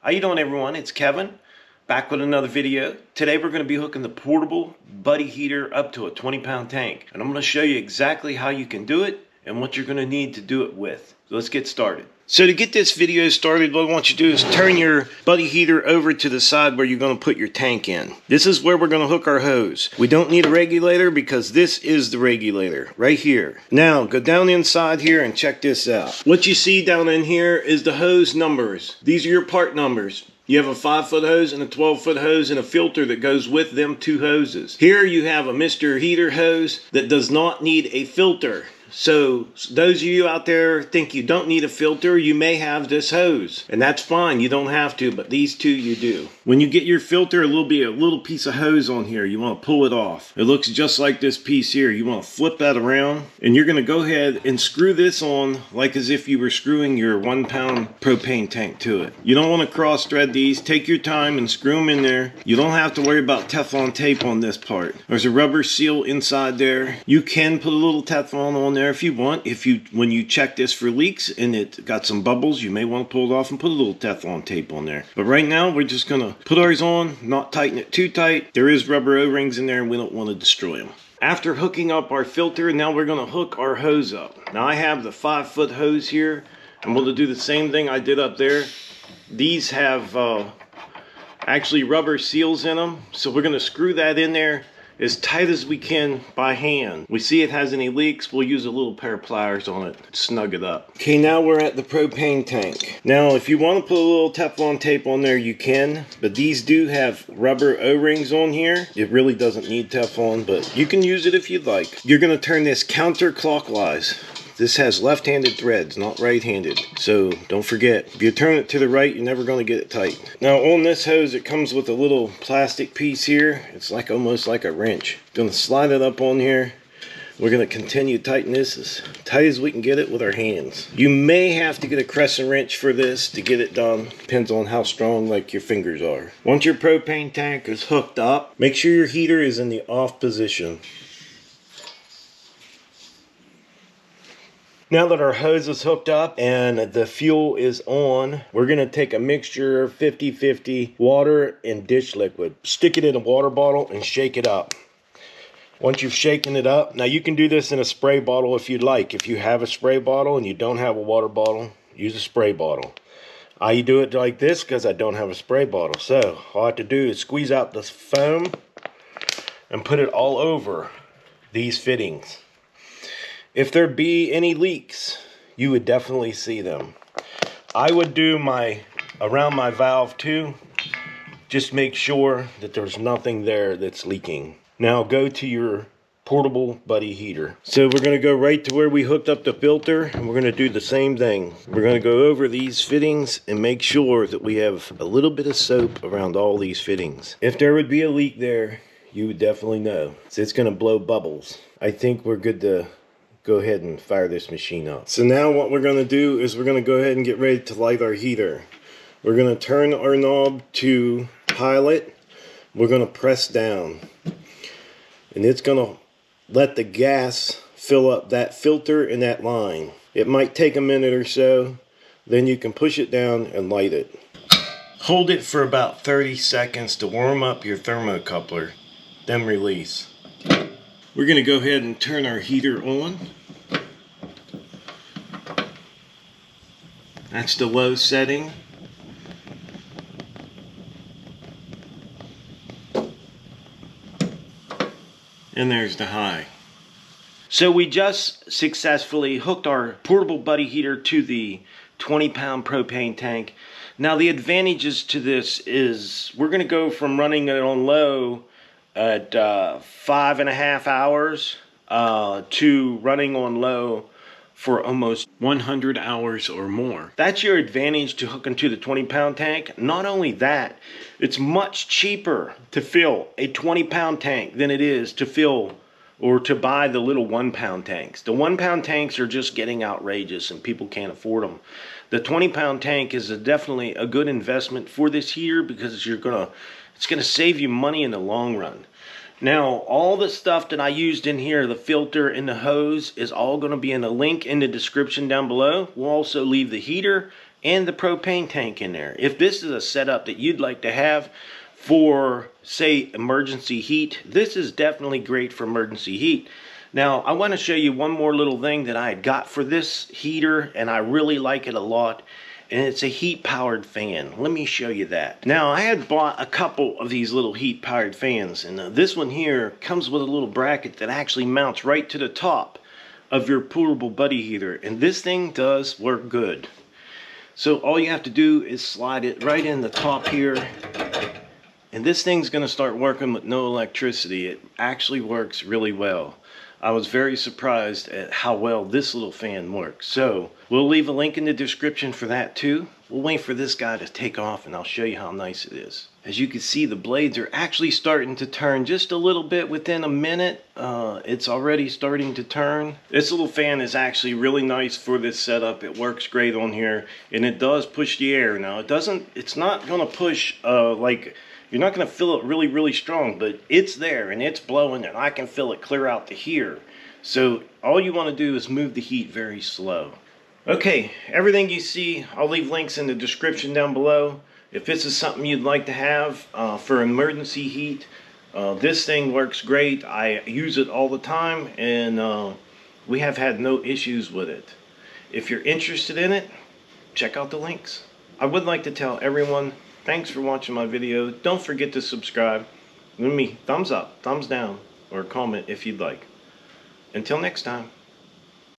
How you doing, everyone? It's Kevin, back with another video. Today we're going to be hooking the portable buddy heater up to a 20-pound tank. And I'm going to show you exactly how you can do it and what you're going to need to do it with. So let's get started. So to get this video started, what I want you to do is turn your buddy heater over to the side where you're going to put your tank in. This is where we're going to hook our hose. We don't need a regulator because this is the regulator right here. Now go down inside here and check this out. What you see down in here is the hose numbers. These are your part numbers. You have a 5-foot hose and a 12-foot hose and a filter that goes with them two hoses. Here you have a Mr.Heater hose that does not need a filter. So those of you out there think you don't need a filter, you may have this hose. And that's fine, you don't have to, but these two you do. When you get your filter, there'll be a little piece of hose on here. You want to pull it off. It looks just like this piece here. You want to flip that around, and you're going to go ahead and screw this on like as if you were screwing your 1-pound propane tank to it. You don't want to cross thread these. Take your time and screw them in there. You don't have to worry about Teflon tape on this part. There's a rubber seal inside there. You can put a little Teflon on there if you want. When you check this for leaks and it got some bubbles, you may want to pull it off and put a little Teflon tape on there. But right now we're just going to put ours on, not tighten it too tight. There is rubber O-rings in there and we don't want to destroy them. After hooking up our filter, now we're going to hook our hose up. Now I have the 5-foot hose here. I'm going to do the same thing I did up there. These have actually rubber seals in them, so we're going to screw that in there as tight as we can by hand. We see it has any leaks, we'll use a little pair of pliers on it, snug it up. Okay, now we're at the propane tank. Now if you want to put a little Teflon tape on there, you can, but these do have rubber O-rings on here. It really doesn't need Teflon, but you can use it if you'd like. You're going to turn this counterclockwise. This has left-handed threads, not right-handed. So don't forget, if you turn it to the right, you're never going to get it tight. Now on this hose, it comes with a little plastic piece here. It's like almost like a wrench. Going to slide it up on here. We're going to continue to tighten this as tight as we can get it with our hands. You may have to get a crescent wrench for this to get it done. Depends on how strong like your fingers are. Once your propane tank is hooked up, make sure your heater is in the off position. Now that our hose is hooked up and the fuel is on, we're going to take a mixture of 50-50 water and dish liquid. Stick it in a water bottle and shake it up. Once you've shaken it up, now you can do this in a spray bottle if you'd like. If you have a spray bottle and you don't have a water bottle, use a spray bottle. I do it like this because I don't have a spray bottle. So all I have to do is squeeze out this foam and put it all over these fittings. If there be any leaks, you would definitely see them. I would do around my valve too. Just make sure that there's nothing there that's leaking. Now go to your portable buddy heater. So we're going to go right to where we hooked up the filter, and we're going to do the same thing. We're going to go over these fittings and make sure that we have a little bit of soap around all these fittings. If there would be a leak there, you would definitely know. So it's going to blow bubbles. I think we're good to go ahead and fire this machine up. So now what we're going to do is we're going to go ahead and get ready to light our heater. We're going to turn our knob to pilot. We're going to press down. And it's going to let the gas fill up that filter and that line. It might take a minute or so. Then you can push it down and light it. Hold it for about 30 seconds to warm up your thermocoupler. Then release. We're going to go ahead and turn our heater on. That's the low setting. And there's the high. So we just successfully hooked our portable buddy heater to the 20-pound propane tank. Now the advantages to this is we're going to go from running it on low at 5.5 hours to running on low for almost 100 hours or more. That's your advantage to hooking to the 20-pound tank. Not only that, it's much cheaper to fill a 20-pound tank than it is to fill or to buy the little 1-pound tanks. The 1-pound tanks are just getting outrageous and people can't afford them. The 20-pound tank is definitely a good investment for this heater because it's gonna save you money in the long run. Now, all the stuff that I used in here, the filter and the hose, is all going to be in a link in the description down below. We'll also leave the heater and the propane tank in there. If this is a setup that you'd like to have for, say, emergency heat, this is definitely great for emergency heat. Now, I want to show you one more little thing that I had got for this heater, and I really like it a lot, and it's a heat-powered fan. Let me show you that. Now, I had bought a couple of these little heat-powered fans, and this one here comes with a little bracket that actually mounts right to the top of your portable buddy heater, and this thing does work good. So all you have to do is slide it right in the top here, and this thing's going to start working with no electricity. It actually works really well. I was very surprised at how well this little fan works. So we'll leave a link in the description for that too. We'll wait for this guy to take off and I'll show you how nice it is. As you can see, the blades are actually starting to turn just a little bit within a minute. It's already starting to turn. This little fan is actually really nice for this setup. It works great on here, and it does push the air. Now it's not gonna push like, you're not going to feel it really, really strong, but it's there and it's blowing, and I can feel it clear out to here. So all you want to do is move the heat very slow. Okay, everything you see, I'll leave links in the description down below. If this is something you'd like to have for emergency heat, this thing works great. I use it all the time, and we have had no issues with it. If you're interested in it, check out the links. I would like to tell everyone, thanks for watching my video. Don't forget to subscribe. Give me thumbs up, thumbs down, or comment if you'd like. Until next time.